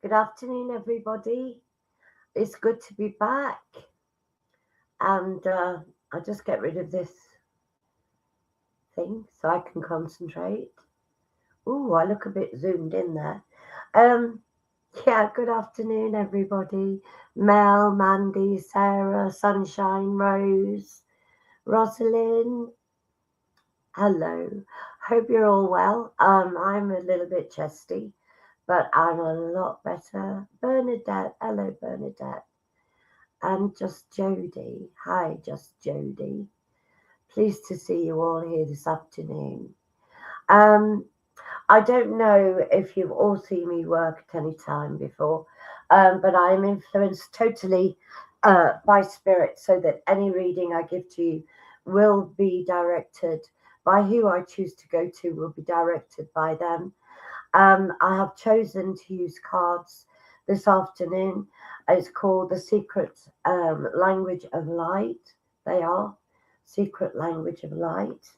Good afternoon, everybody. It's good to be back. And I'll just get rid of this thing so I can concentrate. Ooh, I look a bit zoomed in there. Yeah, good afternoon, everybody. Mel, Mandy, Sarah, Sunshine, Rose, Rosalind. Hello. Hope you're all well. I'm a little bit chesty, but I'm a lot better. Bernadette. Hello, Bernadette. And Just Jody. Hi, Just Jody. Pleased to see you all here this afternoon. Um, I don't know if you've all seen me work at any time before, but I am influenced totally by spirit, so that any reading I give to you will be directed by who I choose to go to, will be directed by them. I have chosen to use cards this afternoon. It's called the Secret Language of Light. They are Secret Language of Light.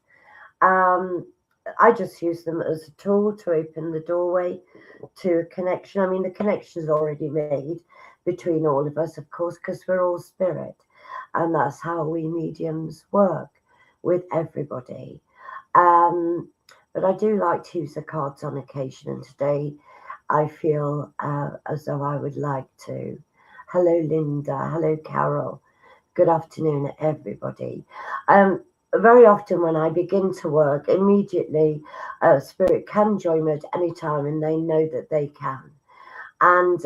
I just use them as a tool to open the doorway to a connection. I mean, the connection is already made between all of us, of course, because we're all spirit. And that's how we mediums work with everybody. But I do like to use the cards on occasion, and today I feel as though I would like to. Hello, Linda. Hello, Carol. Good afternoon, everybody. Very often when I begin to work, immediately Spirit can join me at any time, and they know that they can. And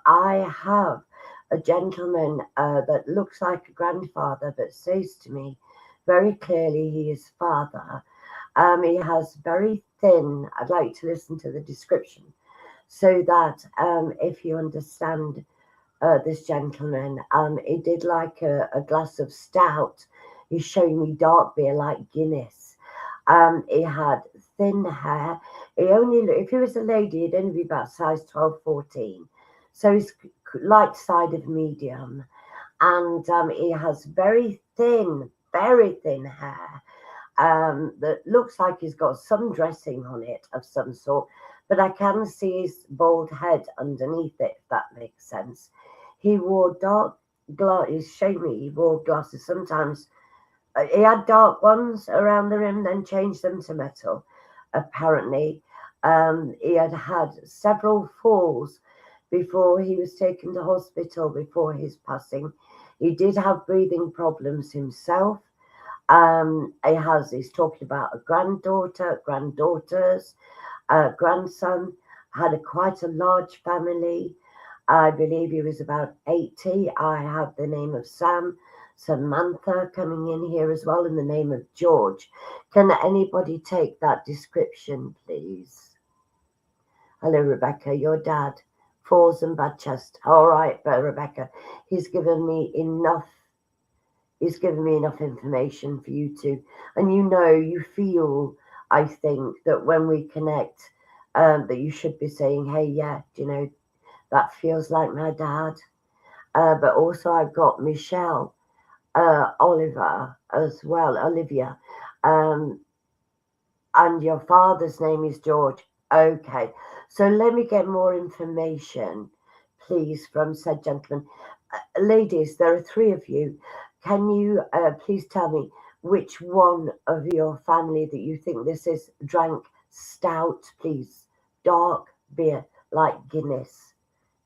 I have a gentleman that looks like a grandfather, but says to me very clearly he is father. He has very thin, I'd like to listen to the description, so that if you understand this gentleman, he did like a glass of stout. He's showing me dark beer like Guinness. He had thin hair. If he was a lady, he'd only be about size 12, 14. So he's light side of medium. And he has very thin hair. That looks like he's got some dressing on it of some sort, but I can see his bald head underneath it, if that makes sense. He wore dark glasses. Showed me he wore glasses. Sometimes he had dark ones around the rim, then changed them to metal. Apparently, he had had several falls before he was taken to hospital before his passing. He did have breathing problems himself. He's talking about a granddaughter, granddaughters, grandson, had quite a large family. I believe he was about 80. I have the name of Sam, Samantha coming in here as well, in the name of George. Can anybody take that description, please? Hello, Rebecca, your dad, falls and bad chest. All right, but Rebecca, he's given me enough information for you to, and you feel, I think, that when we connect, that you should be saying, hey, yeah, that feels like my dad. But also I've got Michelle, Olivia as well, and your father's name is George. Okay, so let me get more information, please, from said gentleman. Ladies, there are 3 of you. Can you please tell me which one of your family that you think this is drank stout, please? Dark beer like Guinness.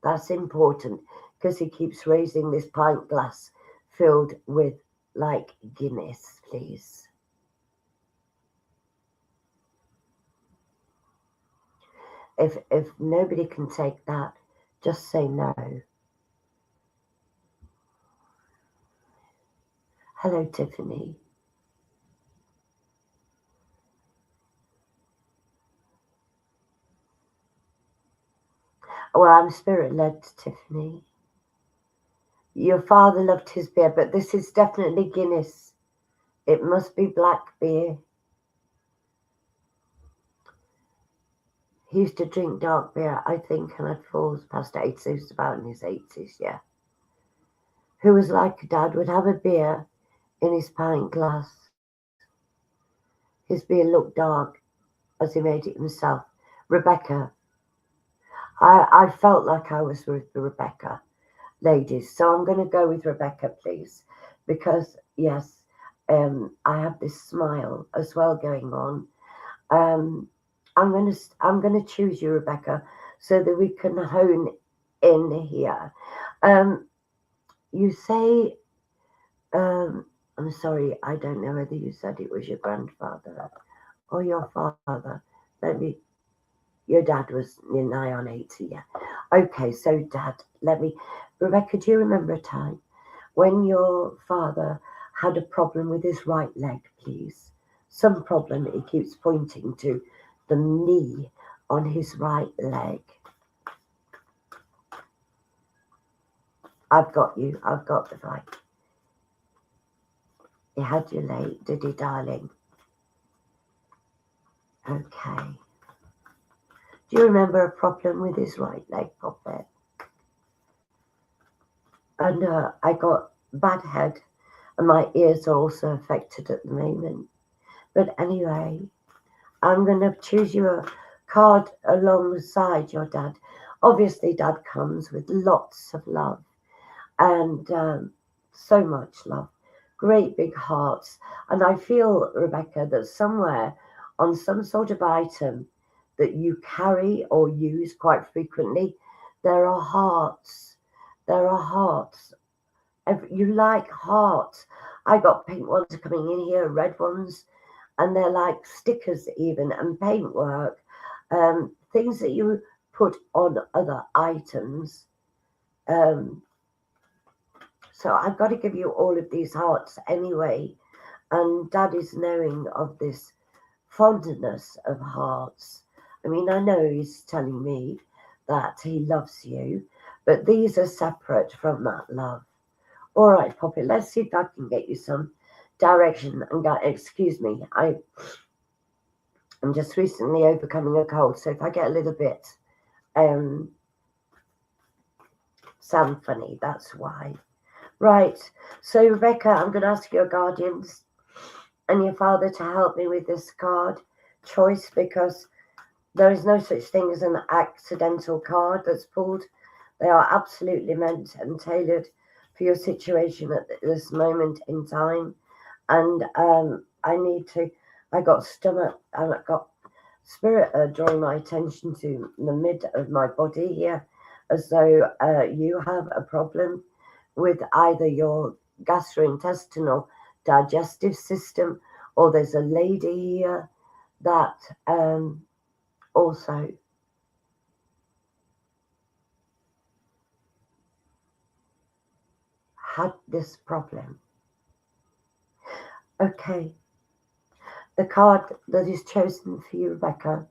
That's important because he keeps raising this pint glass filled with like Guinness, please. If nobody can take that, just say no. Hello, Tiffany. Well, I'm spirit-led, Tiffany. Your father loved his beer, but this is definitely Guinness. It must be black beer. He used to drink dark beer, I think, and had falls past 8, so he was about in his 80s, yeah. Who was like a dad, would have a beer in his pint glass. His beer looked dark as he made it himself. Rebecca, I felt like I was with Rebecca, ladies. So I'm going to go with Rebecca, please, because yes, I have this smile as well going on. Um, I'm gonna choose you, Rebecca, so that we can hone in here. Um, you say, I'm sorry, I don't know whether you said it was your grandfather or your father. Maybe your dad was nigh on 80, yeah. Okay, so Dad, Rebecca, do you remember a time when your father had a problem with his right leg, please? Some problem he keeps pointing to the knee on his right leg. I've got you. I've got the right. He had you late, did he, darling? Okay. Do you remember a problem with his right leg, Poppet? And I got bad head, and my ears are also affected at the moment. But anyway, I'm going to choose you a card alongside your dad. Obviously, Dad comes with lots of love and so much love, great big hearts. And I feel, Rebecca, that somewhere on some sort of item that you carry or use quite frequently, there are hearts. There are hearts. You like hearts. I got pink ones coming in here, red ones, and they're like stickers even and paintwork, things that you put on other items. So I've got to give you all of these hearts anyway. And Dad is knowing of this fondness of hearts. I mean, I know he's telling me that he loves you, but these are separate from that love. All right, Poppy, let's see if I can get you some direction. And excuse me, I'm just recently overcoming a cold, so if I get a little bit sound funny, that's why. Right, so Rebecca, I'm going to ask your guardians and your father to help me with this card choice, because there is no such thing as an accidental card that's pulled. They are absolutely meant and tailored for your situation at this moment in time. And I got spirit drawing my attention to the mid of my body here, as though you have a problem with either your gastrointestinal digestive system, or there's a lady here that also had this problem. Okay, the card that is chosen for you, Rebecca,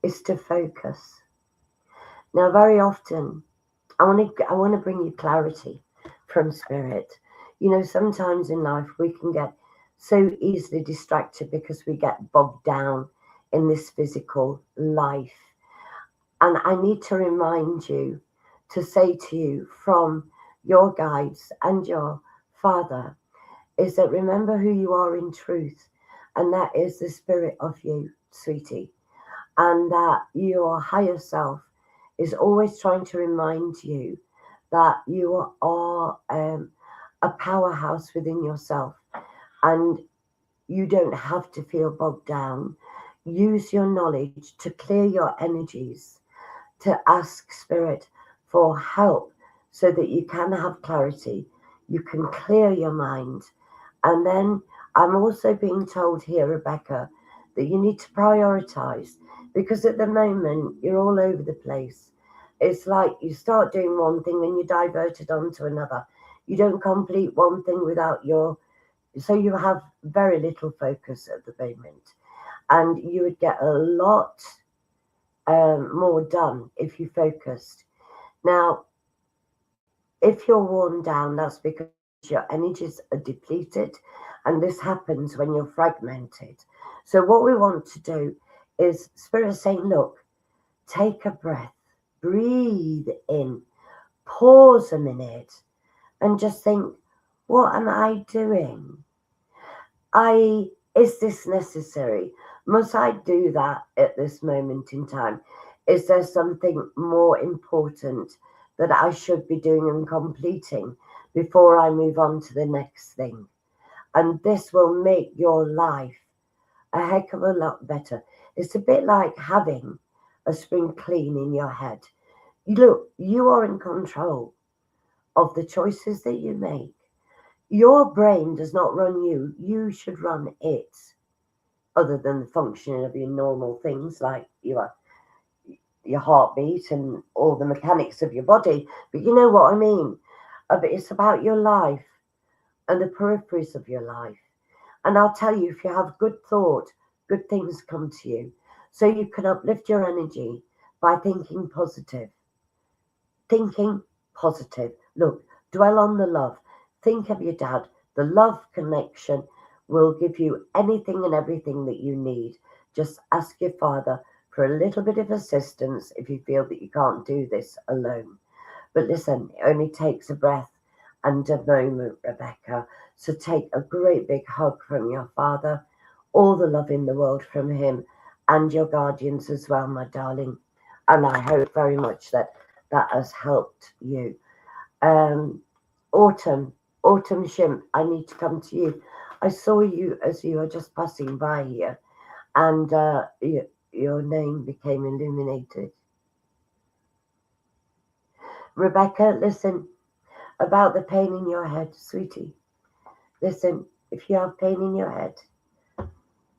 is to focus. Now, very often, I want to bring you clarity from Spirit. You know, sometimes in life we can get so easily distracted because we get bogged down in this physical life. And I need to remind you to say to you from your guides and your Father is that remember who you are in truth, and that is the spirit of you, sweetie, and that your higher self is always trying to remind you that you are a powerhouse within yourself, and you don't have to feel bogged down. Use your knowledge to clear your energies, to ask Spirit for help so that you can have clarity, you can clear your mind. And then I'm also being told here, Rebecca, that you need to prioritize, because at the moment you're all over the place. It's like you start doing one thing and you're diverted onto another. You don't complete one thing without so you have very little focus at the moment. And you would get a lot more done if you focused. Now, if you're worn down, that's because your energies are depleted, and this happens when you're fragmented. So what we want to do is Spirit saying, look, take a breath, breathe in, pause a minute, and just think, what am I doing? Is this necessary? Must I do that at this moment in time? Is there something more important that I should be doing and completing before I move on to the next thing? And this will make your life a heck of a lot better. It's a bit like having a spring clean in your head. Look, you are in control of the choices that you make. Your brain does not run you. You should run it, other than the functioning of your normal things like your heartbeat and all the mechanics of your body. But you know what I mean. But it's about your life and the peripheries of your life. And I'll tell you, if you have good thought, good things come to you. So you can uplift your energy by thinking positive. Thinking positive. Look, dwell on the love. Think of your dad. The love connection will give you anything and everything that you need. Just ask your father for a little bit of assistance if you feel that you can't do this alone. But listen, it only takes a breath and a moment, Rebecca. So take a great big hug from your father, all the love in the world from him, and your guardians as well, my darling. And I hope very much that has helped you. Autumn Shimp, I need to come to you. I saw you as you were just passing by here, and your name became illuminated. Rebecca, listen, about the pain in your head, sweetie. Listen, if you have pain in your head,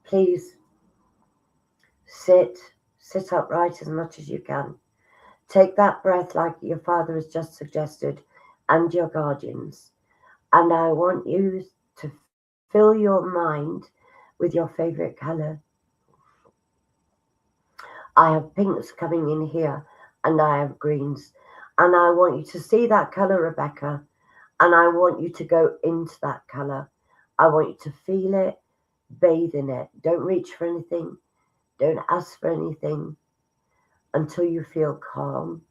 please sit upright as much as you can. Take that breath like your father has just suggested, and your guardians. And I want you to fill your mind with your favorite color. I have pinks coming in here, and I have greens. And I want you to see that color, Rebecca, and I want you to go into that color. I want you to feel it, bathe in it. Don't reach for anything. Don't ask for anything until you feel calm.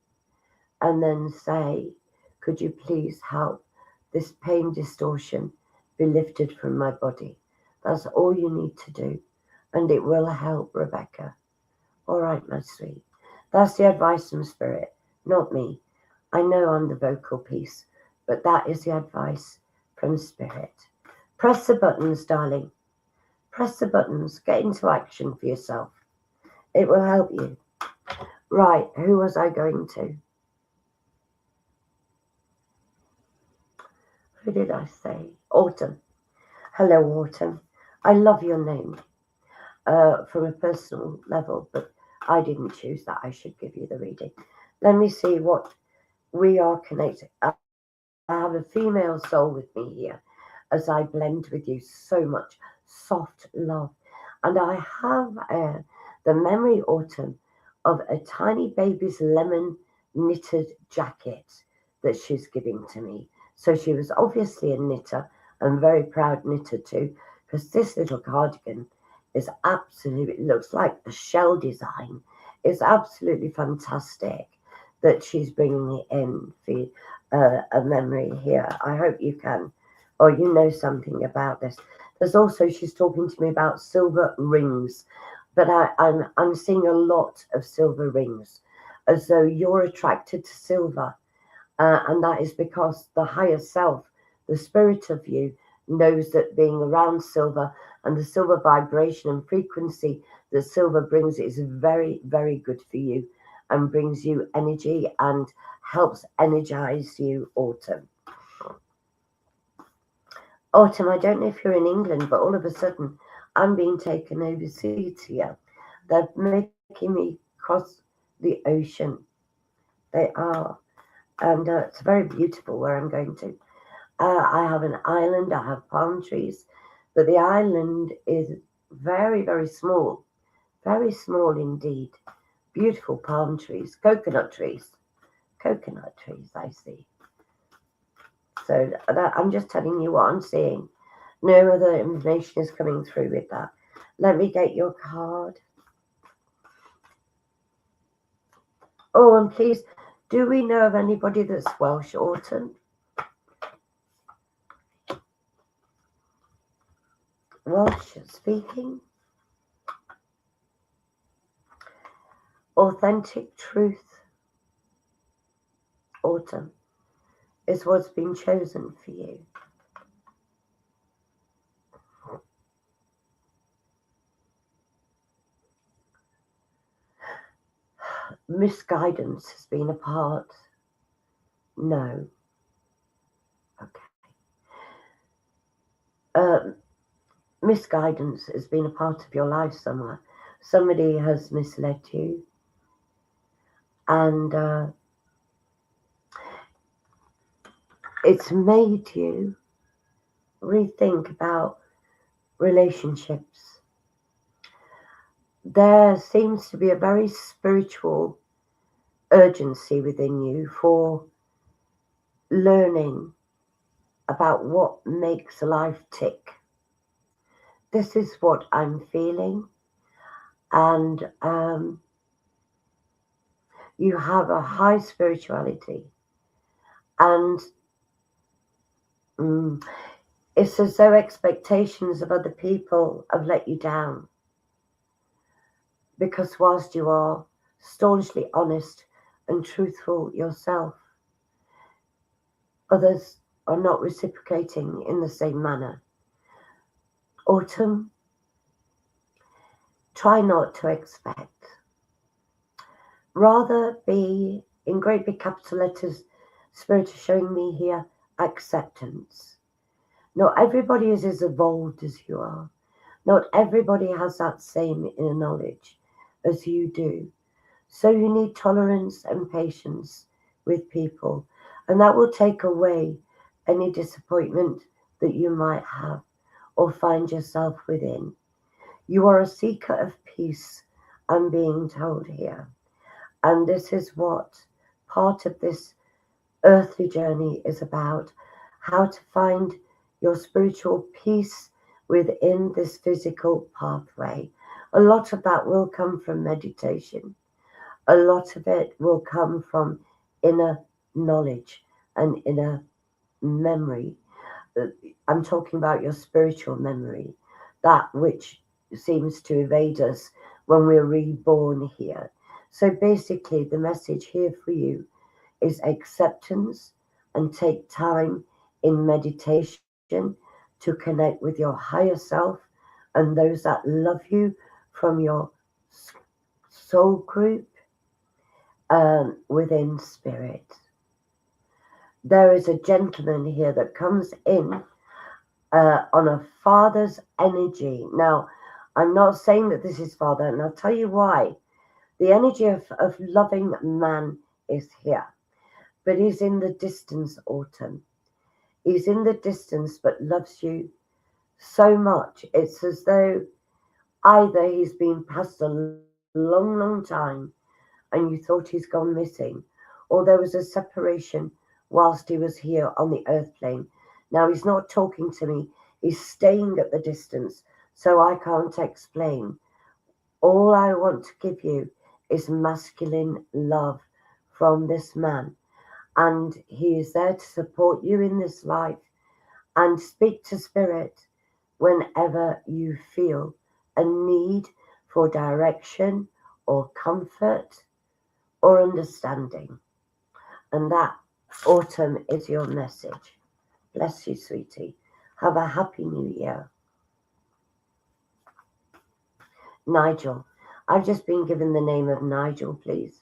And then say, could you please help this pain distortion be lifted from my body? That's all you need to do. And it will help, Rebecca. All right, my sweet. That's the advice from Spirit, not me. I know I'm the vocal piece, but that is the advice from Spirit. Press the buttons, darling. Press the buttons. Get into action for yourself. It will help you. Right, who was I going to? Who did I say? Autumn. Hello, Autumn. I love your name from a personal level, but I didn't choose that. I should give you the reading. Let me see what we are connected. I have a female soul with me here as I blend with you so much soft love. And I have the memory, Autumn, of a tiny baby's lemon knitted jacket that she's giving to me. So she was obviously a knitter, and very proud knitter too, because this little cardigan is absolutely, it looks like a shell design. It's absolutely fantastic that she's bringing it in for a memory here. I hope you can, or you know something about this. There's also, she's talking to me about silver rings, but I'm seeing a lot of silver rings, as though you're attracted to silver. And that is because the higher self, the spirit of you, knows that being around silver and the silver vibration and frequency that silver brings is very, very good for you and brings you energy and helps energize you, Autumn. Autumn, I don't know if you're in England, but all of a sudden I'm being taken overseas here. They're making me cross the ocean. They are. And it's very beautiful where I'm going to. I have an island, I have palm trees, but the island is very, very small indeed. Beautiful palm trees, coconut trees, I see. So I'm just telling you what I'm seeing. No other information is coming through with that. Let me get your card. Oh, and please, do we know of anybody that's Welsh, Autumn? Welsh speaking? Authentic truth, autumn, is what's been chosen for you. Misguidance has been a part. No. Okay. Misguidance has been a part of your life somewhere. Somebody has misled you, and it's made you rethink about relationships. There seems to be a very spiritual urgency within you for learning about what makes life tick. This is what I'm feeling, and you have a high spirituality, and it's as though expectations of other people have let you down, because whilst you are staunchly honest and truthful yourself, others are not reciprocating in the same manner. Autumn, try not to expect. Rather be, in great big capital letters, Spirit is showing me here, acceptance. Not everybody is as evolved as you are. Not everybody has that same inner knowledge as you do. So you need tolerance and patience with people, and that will take away any disappointment that you might have or find yourself within. You are a seeker of peace, I'm being told here. And this is what part of this earthly journey is about, how to find your spiritual peace within this physical pathway. A lot of that will come from meditation. A lot of it will come from inner knowledge and inner memory. I'm talking about your spiritual memory, that which seems to evade us when we're reborn here. So basically, the message here for you is acceptance, and take time in meditation to connect with your higher self and those that love you from your soul group within spirit. There is a gentleman here that comes in on a father's energy. Now, I'm not saying that this is father, and I'll tell you why. The energy of loving man is here, but he's in the distance, Autumn. He's in the distance, but loves you so much. It's as though either he's been passed a long, long time and you thought he's gone missing, or there was a separation whilst he was here on the earth plane. Now, he's not talking to me. He's staying at the distance, so I can't explain. All I want to give you is masculine love from this man, and he is there to support you in this life and speak to spirit whenever you feel a need for direction or comfort or understanding. And that, Autumn, is your message. Bless you, sweetie. Have a happy new year. Nigel. I've just been given the name of Nigel, please.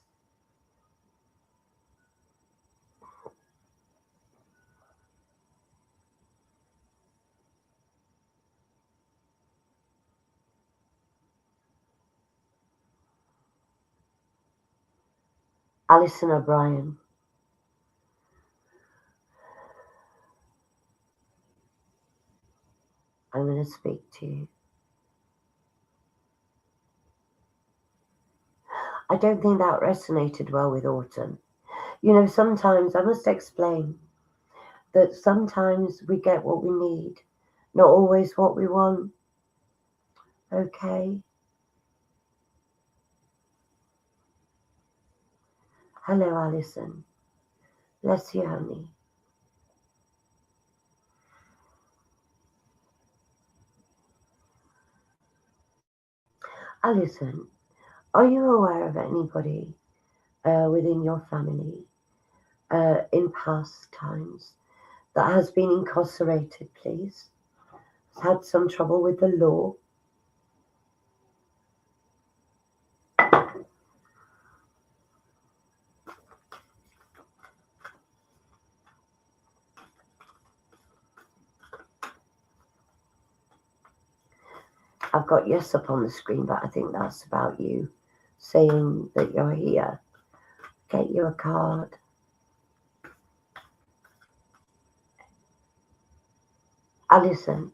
Alison O'Brien. I'm going to speak to you. I don't think that resonated well with Autumn. You know, sometimes I must explain that sometimes we get what we need, not always what we want. Okay? Hello, Alison. Bless you, honey. Alison, Are you aware of anybody within your family in past times that has been incarcerated, please? Has had some trouble with the law? I've got yes up on the screen, but I think that's about you saying that you're here. Get you a card. Alison.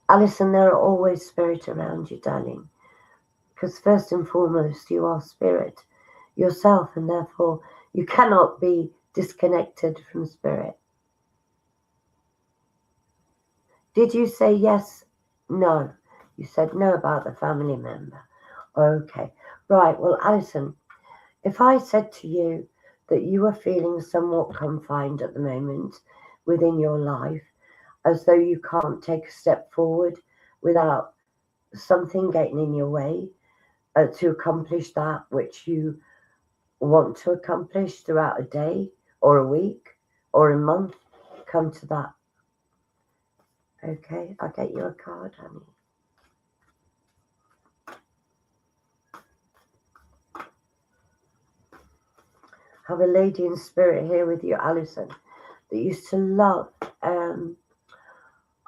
Alison, there are always spirit around you, darling. Because first and foremost, you are spirit yourself, and therefore you cannot be disconnected from spirit. Did you say yes? No. You said no about the family member. Okay. Right. Well, Alison, if I said to you that you were feeling somewhat confined at the moment within your life, as though you can't take a step forward without something getting in your way to accomplish that which you want to accomplish throughout a day or a week or a month, come to that. Okay, I'll get you a card, honey. Have a lady in spirit here with you, Alison, that used to love, oh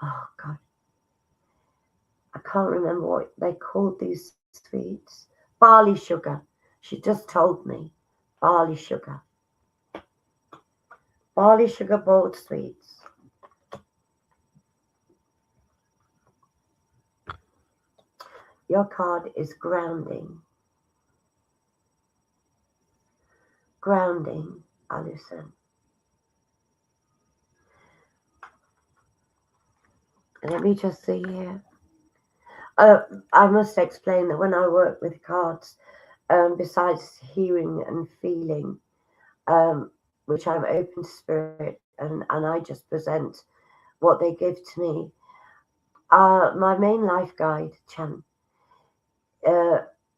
God, I can't remember what they called these sweets. Barley sugar. She just told me. Barley sugar. Barley sugar boiled sweets. Your card is grounding. Grounding, Alison. Let me just see here. I must explain that when I work with cards, besides hearing and feeling, which I'm open to spirit, and I just present what they give to me. My main life guide, Chan,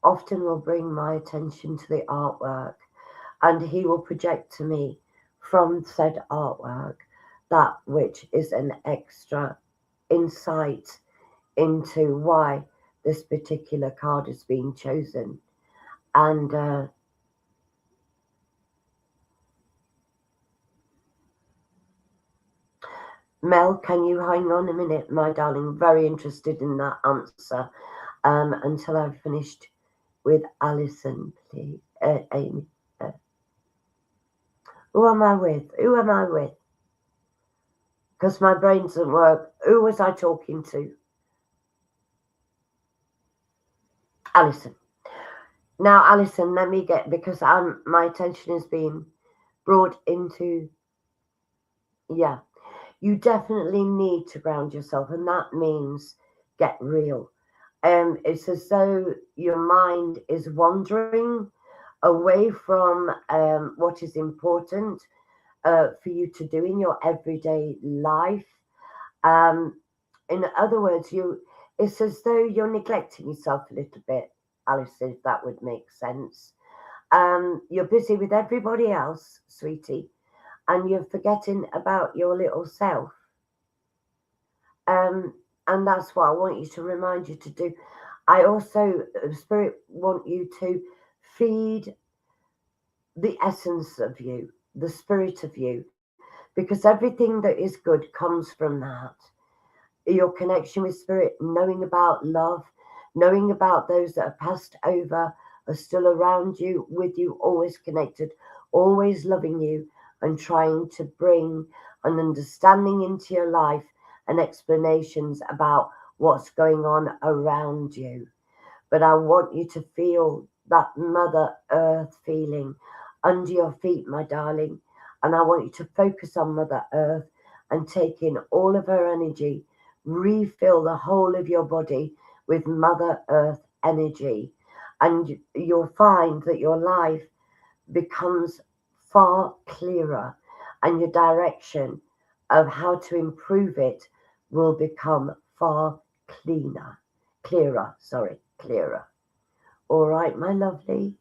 often will bring my attention to the artwork, and he will project to me from said artwork that which is an extra insight into why this particular card is being chosen. And Mel, can you hang on a minute, my darling? Very interested in that answer until I've finished with Alison, please. Amy. Who am I with? Who am I with? Because my brain doesn't work. Who was I talking to? Alison. Now, Alison, let me get, because my attention is being brought into, yeah, you definitely need to ground yourself, and that means get real. It's as though your mind is wandering away from what is important for you to do in your everyday life. In other words, it's as though you're neglecting yourself a little bit, Alice, if that would make sense. You're busy with everybody else, sweetie, and you're forgetting about your little self. And that's what I want you to remind you to do. I also, Spirit, want you to feed the essence of you, the spirit of you, because everything that is good comes from that. Your connection with spirit, knowing about love, knowing about those that have passed over, are still around you, with you, always connected, always loving you, and trying to bring an understanding into your life and explanations about what's going on around you. But I want you to feel that Mother Earth feeling under your feet, my darling. And I want you to focus on Mother Earth and take in all of her energy. Refill the whole of your body with Mother Earth energy. And you'll find that your life becomes far clearer, and your direction of how to improve it will become far clearer. All right, my lovely.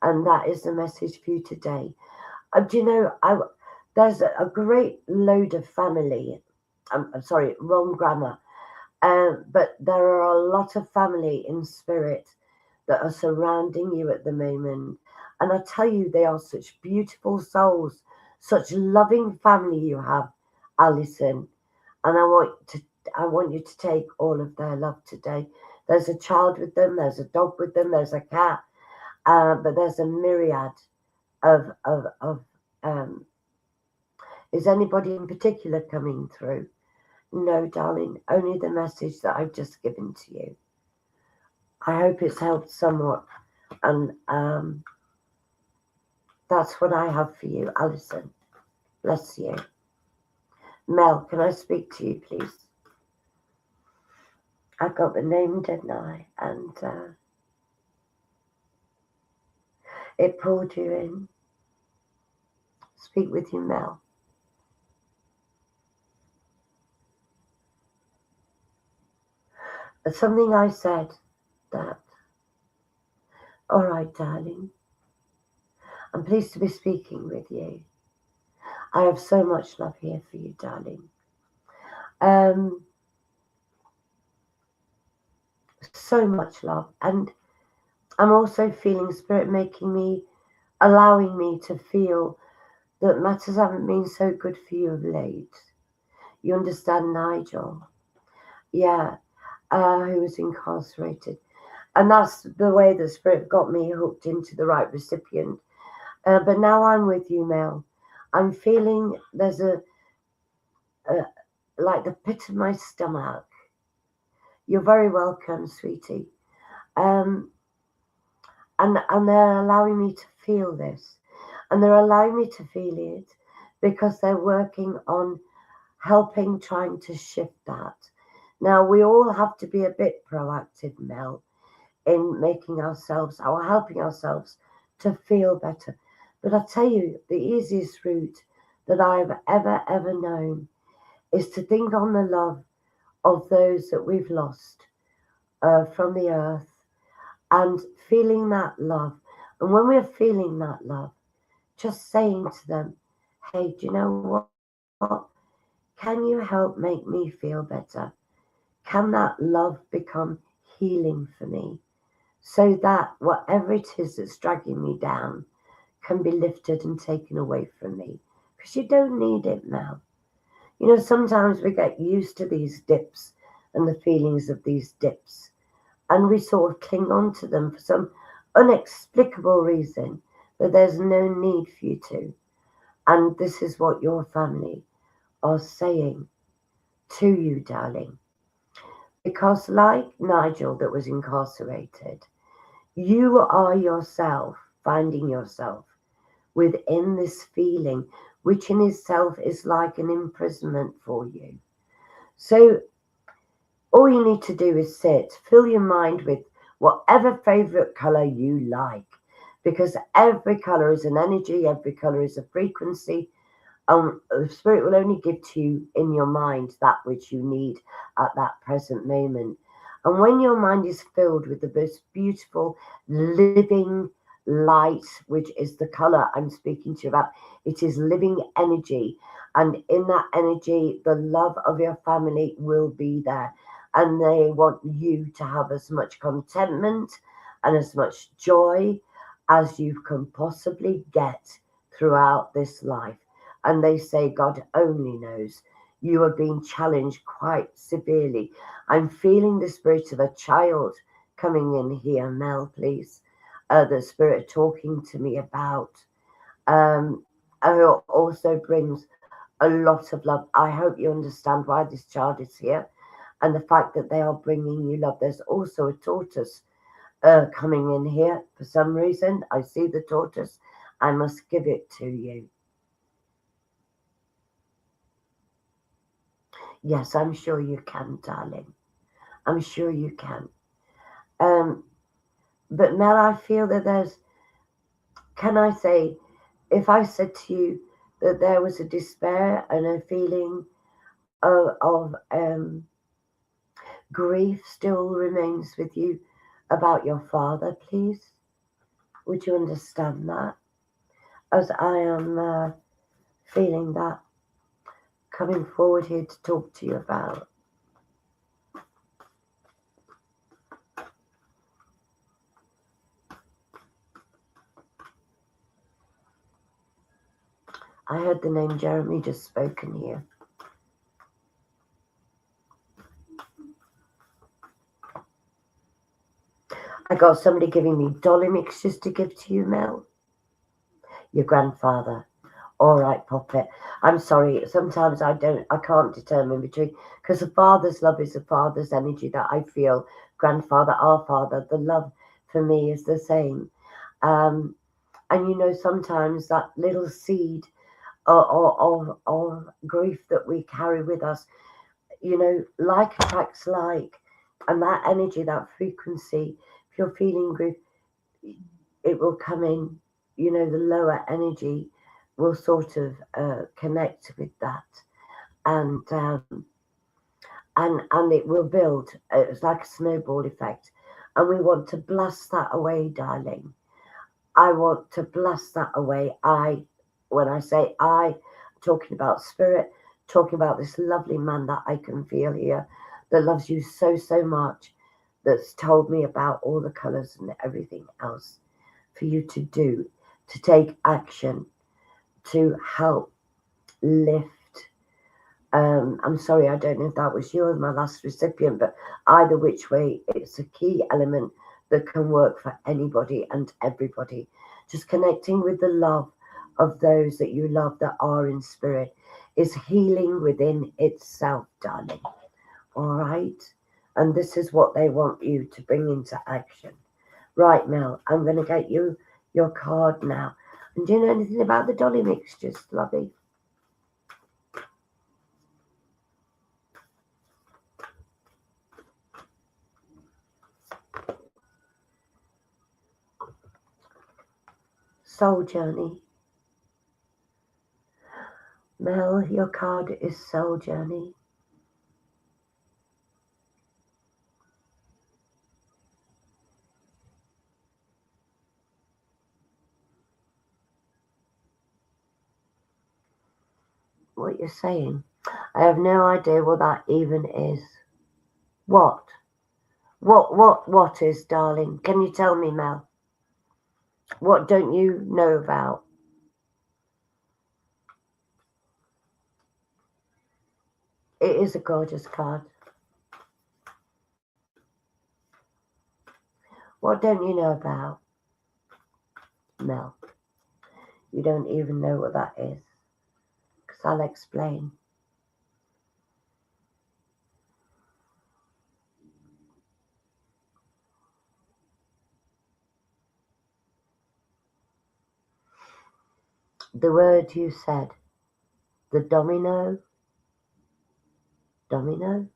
And that is the message for you today. Do you know, there's a great load of family. I'm sorry, wrong grammar. But there are a lot of family in spirit that are surrounding you at the moment. And I tell you, they are such beautiful souls, such loving family you have, Alison. And I want you to take all of their love today. There's a child with them, there's a dog with them, there's a cat, but there's a myriad of is anybody in particular coming through? No, darling, only the message that I've just given to you. I hope it's helped somewhat. And that's what I have for you, Alison. Bless you. Mel, can I speak to you, please? I got the name, didn't I? And it pulled you in. Speak with you, Mel. Something I said that, all right, darling, I'm pleased to be speaking with you. I have so much love here for you, darling. So much love. And I'm also feeling spirit allowing me to feel that matters haven't been so good for you of late. You understand, Nigel? Yeah, who was incarcerated. And that's the way the spirit got me hooked into the right recipient. But now I'm with you, Mel. I'm feeling there's like the pit of my stomach. You're very welcome, sweetie. And they're allowing me to feel this. And they're allowing me to feel it because they're working on helping, trying to shift that. Now, we all have to be a bit proactive, Mel, in making ourselves or helping ourselves to feel better. But I tell you, the easiest route that I've ever known is to think on the love of those that we've lost from the earth and feeling that love. And when we're feeling that love, just saying to them, hey, do you know what? Can you help make me feel better? Can that love become healing for me? So that whatever it is that's dragging me down can be lifted and taken away from me. Because you don't need it now. You know, sometimes we get used to these dips and the feelings of these dips. And we sort of cling on to them for some inexplicable reason. But there's no need for you to. And this is what your family are saying to you, darling. Because like Nigel that was incarcerated, you are yourself finding yourself within this feeling, which in itself is like an imprisonment for you. So all you need to do is sit, fill your mind with whatever favorite color you like, because every color is an energy, every color is a frequency. The spirit will only give to you in your mind that which you need at that present moment. And when your mind is filled with the most beautiful living light, which is the color I'm speaking to you about, it is living energy. And in that energy, the love of your family will be there. And they want you to have as much contentment and as much joy as you can possibly get throughout this life. And they say God only knows. You are being challenged quite severely. I'm feeling the spirit of a child coming in here, Mel, please. The spirit talking to me about also brings a lot of love. I hope you understand why this child is here and the fact that they are bringing you love. There's also a tortoise coming in here for some reason. I see the tortoise. I must give it to you. Yes, I'm sure you can, darling. I'm sure you can. But Mel, I feel that can I say, if I said to you that there was a despair and a feeling of grief still remains with you, about your father, please? Would you understand that? As I am feeling that coming forward here to talk to you about. I heard the name Jeremy just spoken here. I got somebody giving me dolly mixtures to give to you, Mel. Your grandfather. All right, Poppet. I'm sorry. Sometimes I can't determine between, because a father's love is a father's energy that I feel. Grandfather, our father, the love for me is the same. And sometimes that little seed of grief that we carry with us, like attracts like, and that energy, that frequency, if you're feeling grief, it will come in, the lower energy will sort of connect with that, and it will build. It's like a snowball effect, and we want to blast that away, darling. I want to blast that away. When I say I, talking about spirit, talking about this lovely man that I can feel here, that loves you so, so much, that's told me about all the colours and everything else for you to do, to take action, to help lift. I'm sorry, I don't know if that was you or my last recipient, but either which way, it's a key element that can work for anybody and everybody. Just connecting with the love of those that you love that are in spirit is healing within itself, darling. All right? And this is what they want you to bring into action. Right, Mel, I'm going to get you your card now. And do you know anything about the dolly mixtures, lovey? Soul Journey. Mel, your card is Soul Journey. What you're saying? I have no idea what that even is. What? What is, darling? Can you tell me, Mel? What don't you know about? It is a gorgeous card. What don't you know about, Mel? You don't even know what that is. Because I'll explain. The word you said, the domino. Domino?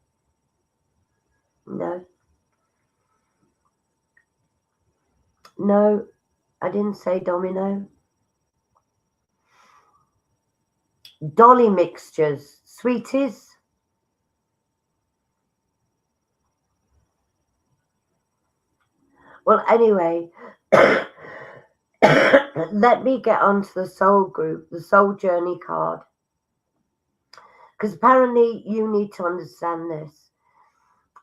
No. No, I didn't say domino. Dolly mixtures. Sweeties? Well, anyway, let me get onto the soul group, the soul journey card. Because apparently you need to understand this.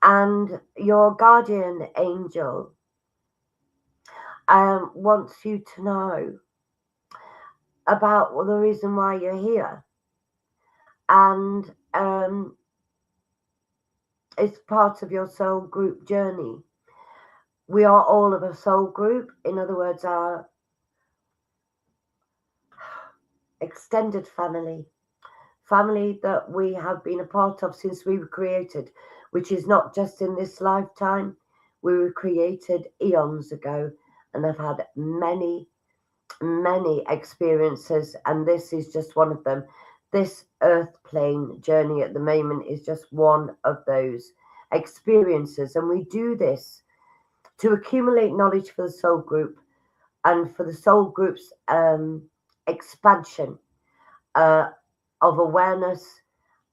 And your guardian angel wants you to know about the reason why you're here. And it's part of your soul group journey. We are all of a soul group. In other words, our extended family that we have been a part of since we were created, which is not just in this lifetime. We were created eons ago and have had many experiences, and this is just one of them. This earth plane journey at the moment is just one of those experiences, and we do this to accumulate knowledge for the soul group and for the soul group's expansion of awareness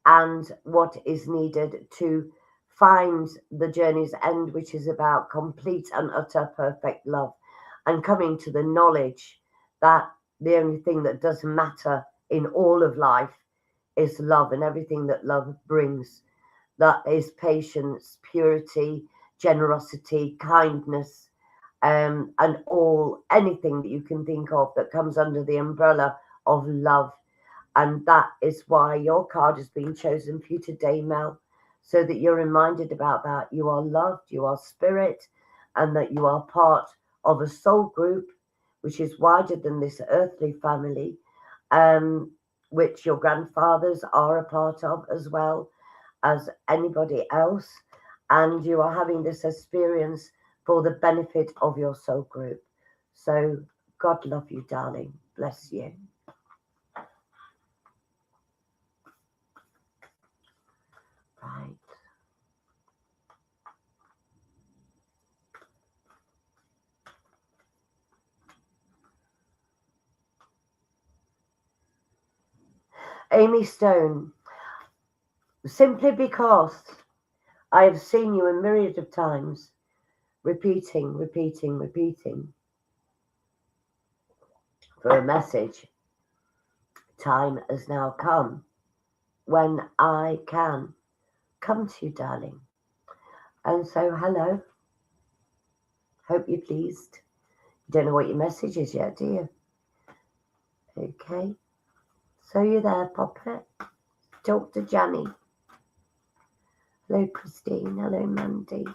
and what is needed to find the journey's end, which is about complete and utter perfect love, and coming to the knowledge that the only thing that does matter in all of life is love, and everything that love brings. That is patience, purity, generosity, kindness, and anything that you can think of that comes under the umbrella of love. And that is why your card has been chosen for you today, Mel, so that you're reminded about that. You are loved, you are spirit, and that you are part of a soul group which is wider than this earthly family, which your grandfathers are a part of as well as anybody else. And you are having this experience for the benefit of your soul group. So God love you, darling. Bless you. Right. Amy Stone, simply because I have seen you a myriad of times repeating for a message. Time has now come when I can come to you, darling. And so, hello. Hope you're pleased. You don't know what your message is yet, do you? Okay. So you're there, Poppet. Talk to Janny. Hello, Christine. Hello, Mandy.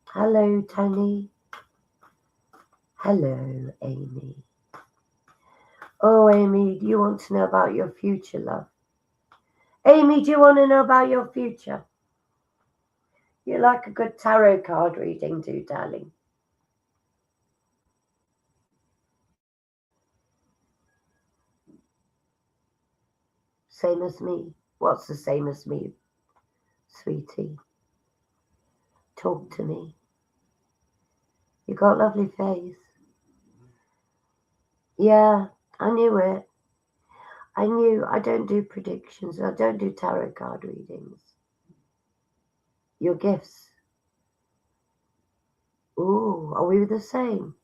Hello, Tony. Hello, Amy. Oh, Amy, do you want to know about your future, love? Amy, do you want to know about your future? You like a good tarot card reading, do, darling? Same as me. What's the same as me, sweetie? Talk to me. You got a lovely face. Yeah, I knew it. I knew. I don't do predictions. I don't do tarot card readings. Your gifts. Ooh, are we the same?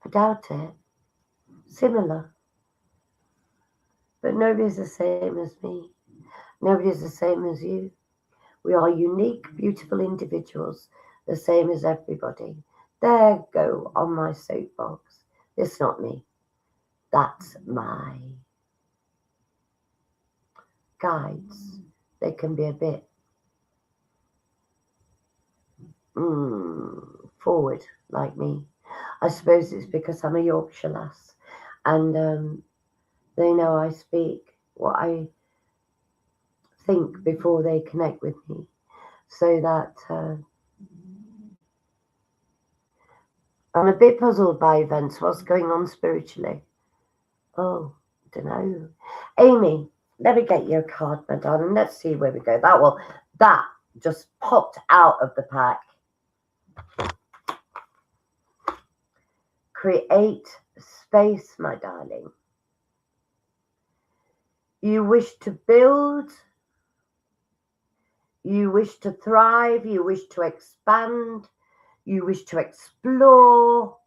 I doubt it. Similar. But nobody's the same as me. Nobody's the same as you. We are unique, beautiful individuals, the same as everybody. There go on my soapbox. It's not me. That's my guides. They can be a bit forward like me. I suppose it's because I'm a Yorkshire lass, and they know I speak what I think before they connect with me, so that I'm a bit puzzled by events. What's going on spiritually? Oh, don't know. Amy, let me get you a card, my darling. Let's see where we go. That just popped out of the pack. Create space, my darling. You wish to build. You wish to thrive. You wish to expand. You wish to explore.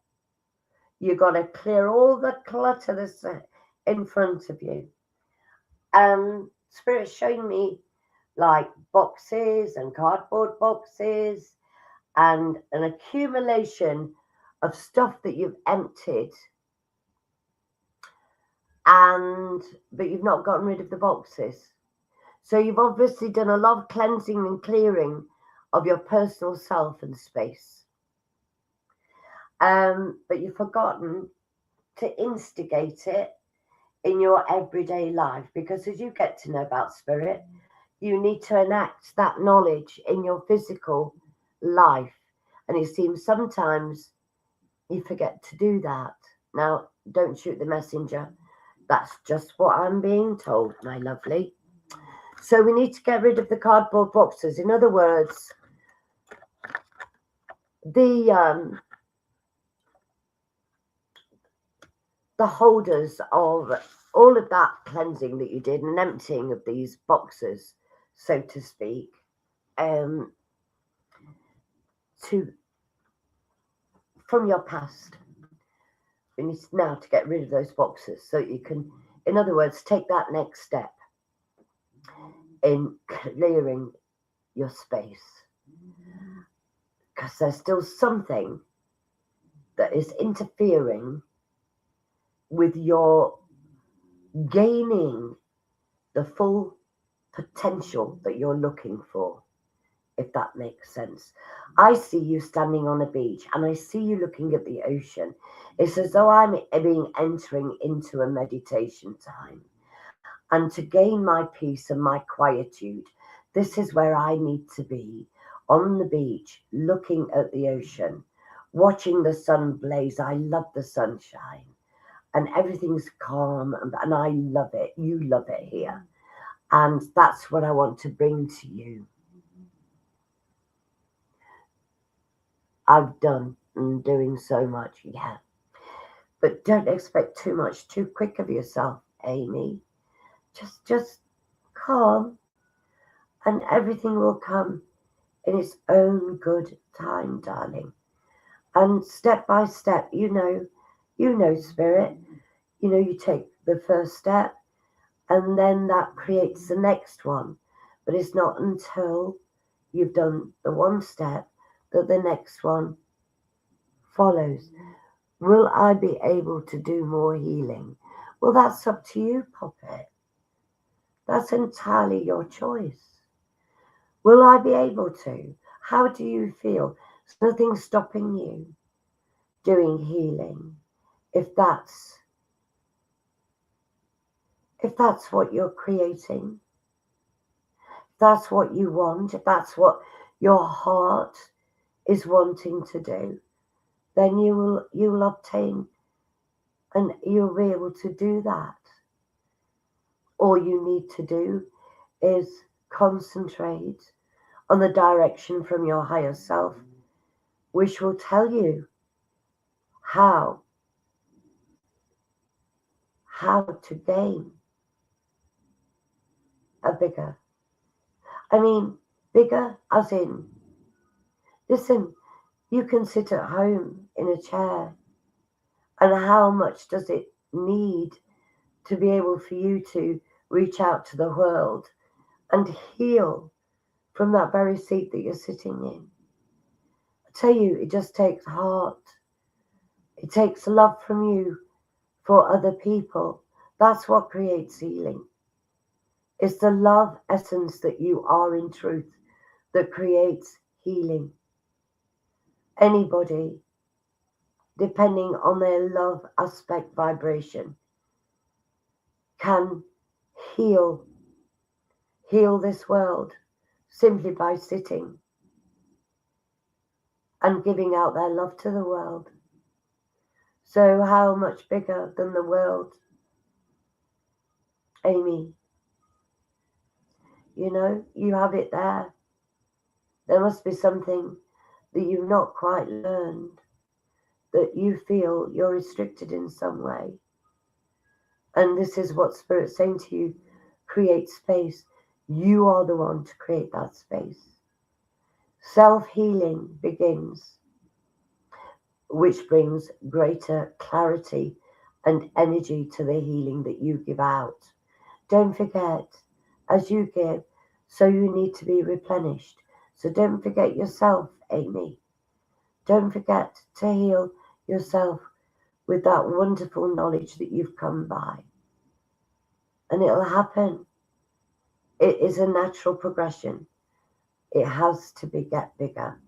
You got to clear all the clutter that's in front of you. Spirit's showing me like boxes and cardboard boxes and an accumulation of stuff that you've emptied, but you've not gotten rid of the boxes. So you've obviously done a lot of cleansing and clearing of your personal self and space. But you've forgotten to instigate it in your everyday life, because as you get to know about spirit, you need to enact that knowledge in your physical life. And it seems sometimes you forget to do that. Now, don't shoot the messenger. That's just what I'm being told, my lovely. So we need to get rid of the cardboard boxes. In other words, the holders of all of that cleansing that you did and emptying of these boxes, so to speak. from your past. We need now to get rid of those boxes so you can, in other words, take that next step in clearing your space. Because there's still something that is interfering with your gaining the full potential that you're looking for, if that makes sense. I see you standing on a beach and I see you looking at the ocean. It's as though I'm entering into a meditation time. And to gain my peace and my quietude, this is where I need to be, on the beach, looking at the ocean, watching the sun blaze. I love the sunshine and everything's calm and I love it. You love it here. And that's what I want to bring to you. I've done and doing so much, yeah. But don't expect too much too quick of yourself, Amy. Just calm and everything will come in its own good time, darling. And step by step, you know, Spirit, you take the first step and then that creates the next one. But it's not until you've done the one step that the next one follows. Will I be able to do more healing? Well, that's up to you, Puppet. That's entirely your choice. Will I be able to? How do you feel? There's nothing stopping you doing healing if that's what you're creating, if that's what you want, if that's what your heart is wanting to do, then you will obtain and you'll be able to do that. All you need to do is concentrate on the direction from your higher self, which will tell you how to gain a bigger. I mean, bigger as in, listen, you can sit at home in a chair, and how much does it need to be able for you to reach out to the world and heal from that very seat that you're sitting in? I tell you, it just takes heart. It takes love from you for other people. That's what creates healing. It's the love essence that you are in truth that creates healing. Anybody, depending on their love aspect vibration, can heal this world simply by sitting and giving out their love to the world. So how much bigger than the world, Amy? You have it there. There must be something that you've not quite learned, that you feel you're restricted in some way. And this is what Spirit's saying to you: create space. You are the one to create that space. Self-healing begins, which brings greater clarity and energy to the healing that you give out. Don't forget, as you give, so you need to be replenished. So don't forget yourself, Amy. Don't forget to heal yourself with that wonderful knowledge that you've come by. And it'll happen. It is a natural progression. It has to get bigger.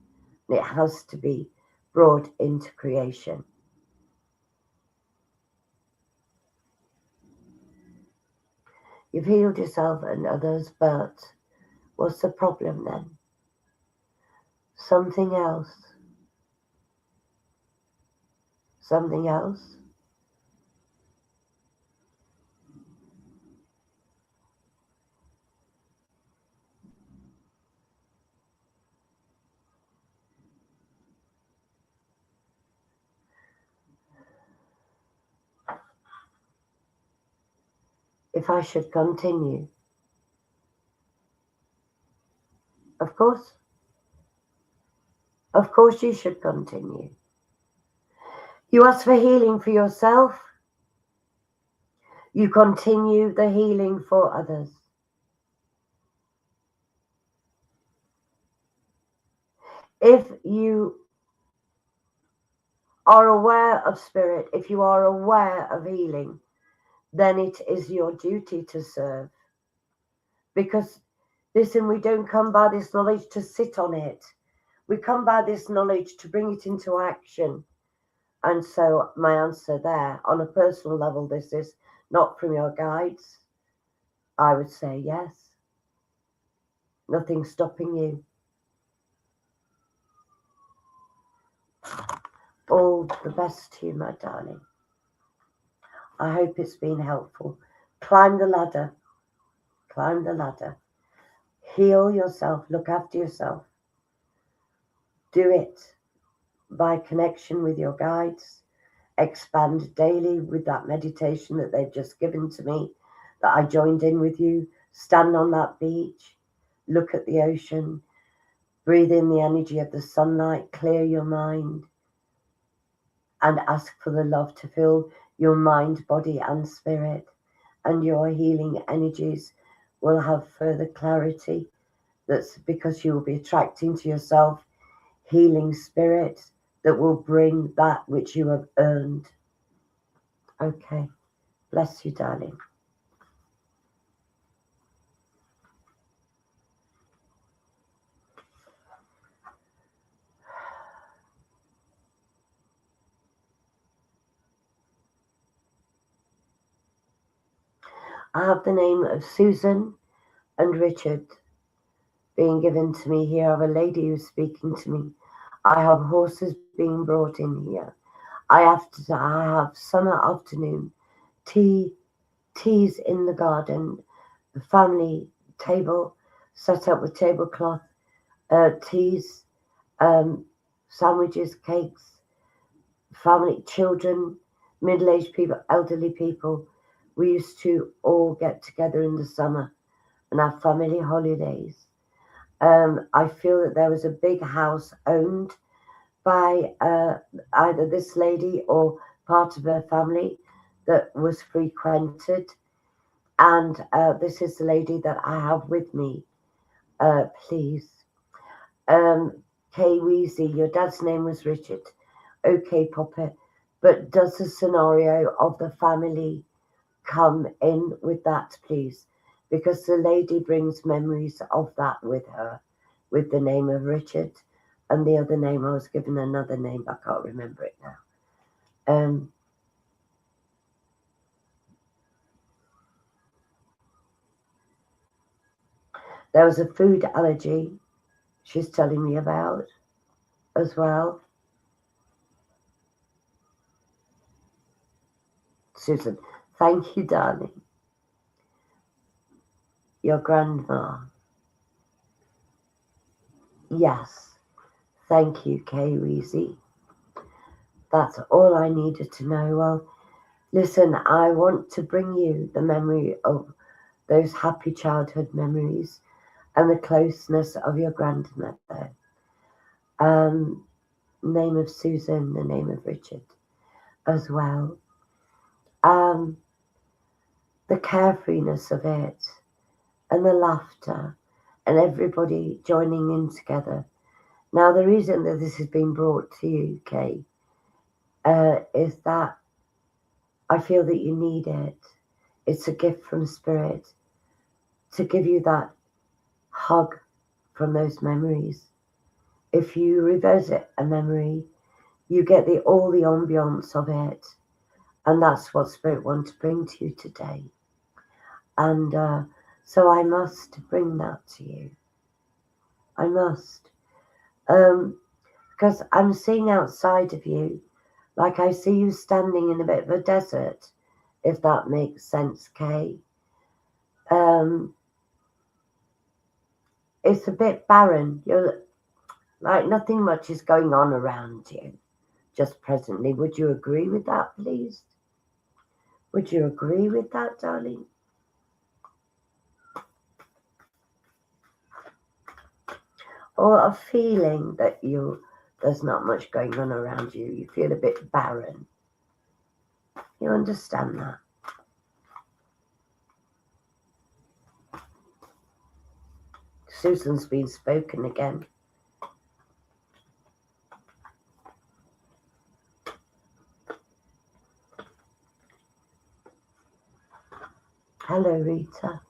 It has to be brought into creation. You've healed yourself and others, but what's the problem then? Something else. Something else? If I should continue, Of course. Of course you should continue. You ask for healing for yourself. You continue the healing for others. If you are aware of spirit, if you are aware of healing, then it is your duty to serve. Because, listen, we don't come by this knowledge to sit on it. We come by this knowledge to bring it into action. And so my answer there, on a personal level, this is not from your guides. I would say yes. Nothing's stopping you. All the best to you, my darling. I hope it's been helpful. Climb the ladder. Climb the ladder. Heal yourself. Look after yourself. Do it by connection with your guides. Expand daily with that meditation that they've just given to me, that I joined in with you. Stand on that beach. Look at the ocean. Breathe in the energy of the sunlight. Clear your mind. And ask for the love to fill your mind, body and spirit. And your healing energies will have further clarity. That's because you will be attracting to yourself healing spirit that will bring that which you have earned. Okay. Bless you, darling. I have the name of Susan and Richard being given to me here. I have a lady who's speaking to me. I have horses being brought in here. I have summer afternoon teas in the garden, the family table set up with tablecloth, teas, sandwiches, cakes, family, children, middle-aged people, elderly people. We used to all get together in the summer and have family holidays. I feel that there was a big house owned by either this lady or part of her family that was frequented. And this is the lady that I have with me. Please. Kay Weezy, your dad's name was Richard. Okay, Papa. But does the scenario of the family come in with that, please? Because the lady brings memories of that with her, with the name of Richard. And the other name, I was given another name, but I can't remember it now. There was a food allergy she's telling me about as well. Susan, thank you, darling. Your grandma. Yes. Thank you, Kay Weezy. That's all I needed to know. Well, listen, I want to bring you the memory of those happy childhood memories and the closeness of your grandmother. Name of Susan, the name of Richard as well. The carefreeness of it and the laughter and everybody joining in together. Now, the reason that this has been brought to you, Kay, is that I feel that you need it. It's a gift from Spirit to give you that hug from those memories. If you revisit a memory, you get all the ambience of it. And that's what Spirit wants to bring to you today. And so I must bring that to you. I must. Because I'm seeing outside of you, like I see you standing in a bit of a desert, if that makes sense, Kay. It's a bit barren. You're like nothing much is going on around you just presently. Would you agree with that, please? Would you agree with that, darling? or a feeling that there's not much going on around you. You feel a bit barren. You understand that? Susan's been spoken again. Hello, Rita.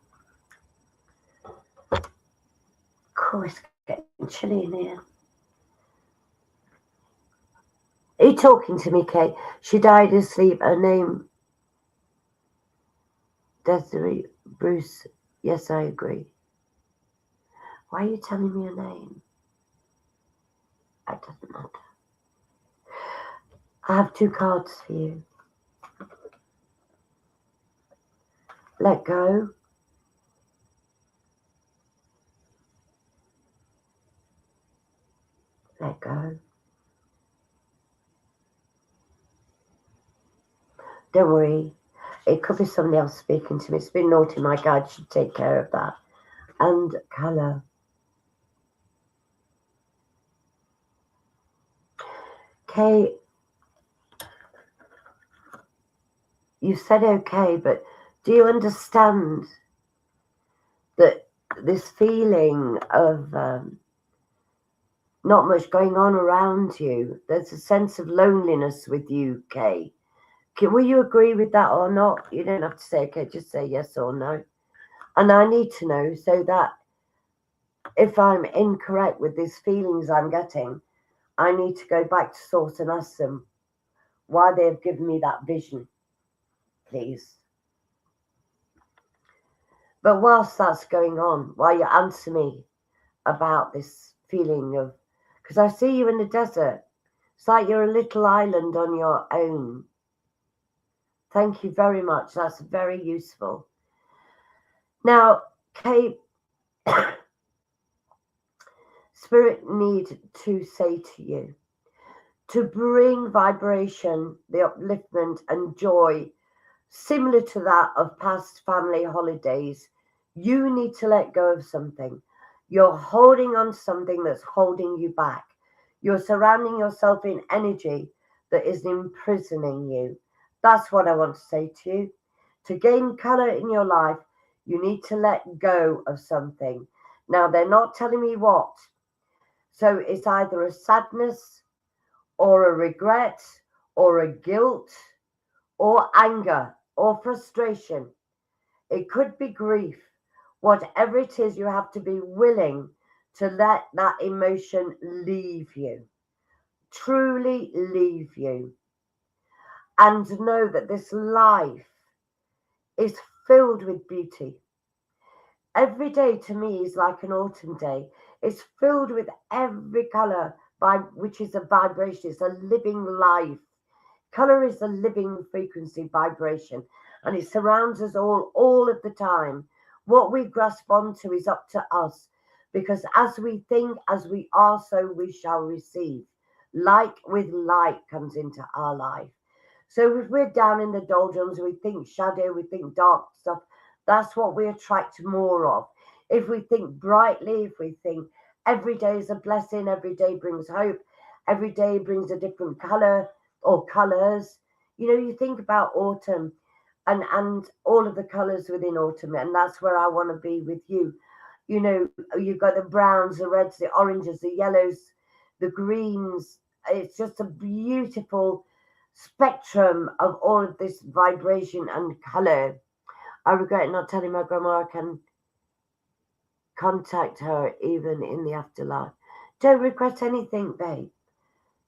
Cool, it's getting chilly in here. Are you talking to me, Kate? She died asleep. Her name, Desiree Bruce. Yes, I agree. Why are you telling me her name? It doesn't matter. I have 2 cards for you. Let go. Let go. Don't worry. It could be somebody else speaking to me. It's been naughty. My guide should take care of that. And colour. Kate, you said okay, but do you understand that this feeling of not much going on around you, there's a sense of loneliness with you, Kate? Will you agree with that or not? You don't have to say okay, just say yes or no. And I need to know so that if I'm incorrect with these feelings I'm getting, I need to go back to source and ask them why they've given me that vision, please. But whilst that's going on, while you answer me about this feeling of, because I see you in the desert, it's like you're a little island on your own. Thank you very much. That's very useful. Now, Kate, Spirit need to say to you, to bring vibration, the upliftment and joy similar to that of past family holidays, you need to let go of something. You're holding on to something that's holding you back. You're surrounding yourself in energy that is imprisoning you. That's what I want to say to you. To gain color in your life, you need to let go of something. Now, they're not telling me what. So it's either a sadness or a regret or a guilt or anger or frustration. It could be grief. Whatever it is, you have to be willing to let that emotion leave you, truly leave you, and know that this life is filled with beauty. Every day to me is like an autumn day. It's filled with every color, which is a vibration. It's a living life. Color is a living frequency vibration, and it surrounds us all of the time. What we grasp onto is up to us, because as we think, as we are, so we shall receive. Like with light comes into our life. So if we're down in the doldrums, we think shadow, we think dark stuff, that's what we attract more of. If we think brightly, if we think every day is a blessing, every day brings hope, every day brings a different color or colors. You know, you think about autumn and all of the colors within autumn, and that's where I want to be with you. You know, you've got the browns, the reds, the oranges, the yellows, the greens. It's just a beautiful spectrum of all of this vibration and color. I regret not telling my grandma I can contact her even in the afterlife. Don't regret anything, babe.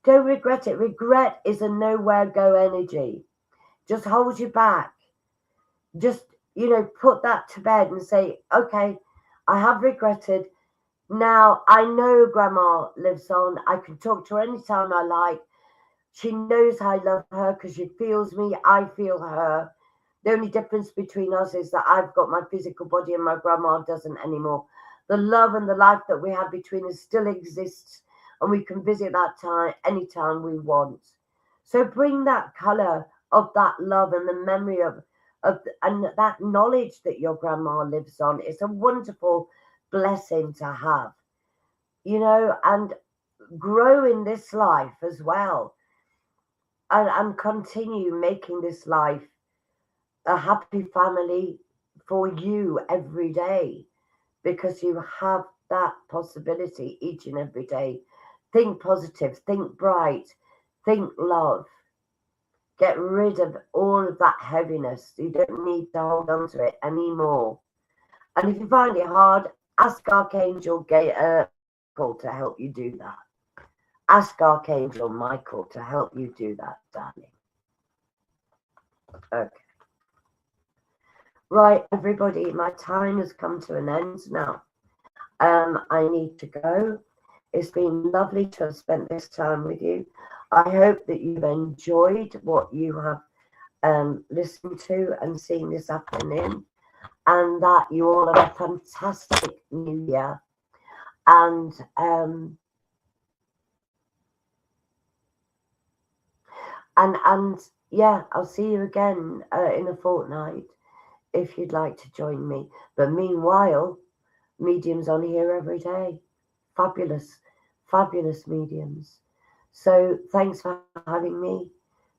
Don't regret it. Regret is a nowhere go energy. Just holds you back. Just, put that to bed and say, okay, I have regretted. Now I know grandma lives on. I can talk to her anytime I like. She knows I love her because she feels me. I feel her. The only difference between us is that I've got my physical body and my grandma doesn't anymore. The love and the life that we had between us still exists, and we can visit that time anytime we want. So bring that color of that love and the memory of and that knowledge that your grandma lives on. It's a wonderful blessing to have. and grow in this life as well, and continue making this life a happy family for you every day, because you have that possibility each and every day. Think positive, think bright, think love. Get rid of all of that heaviness. You don't need to hold on to it anymore. And if you find it hard, ask Archangel Michael to help you do that. Ask Archangel Michael to help you do that, darling. Okay. Right, everybody, my time has come to an end now. I need to go. It's been lovely to have spent this time with you. I hope that you've enjoyed what you have listened to and seen this afternoon, and that you all have a fantastic new year. And yeah, I'll see you again in a fortnight if you'd like to join me. But meanwhile, mediums on here every day. Fabulous, fabulous mediums. So thanks for having me.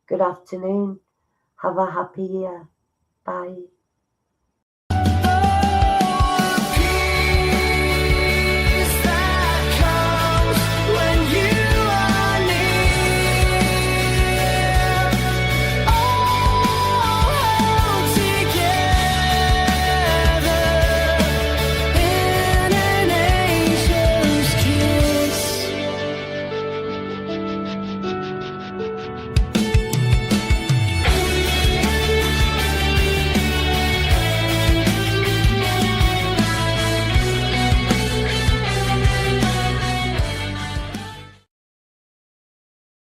Good afternoon. Have a happy year. Bye.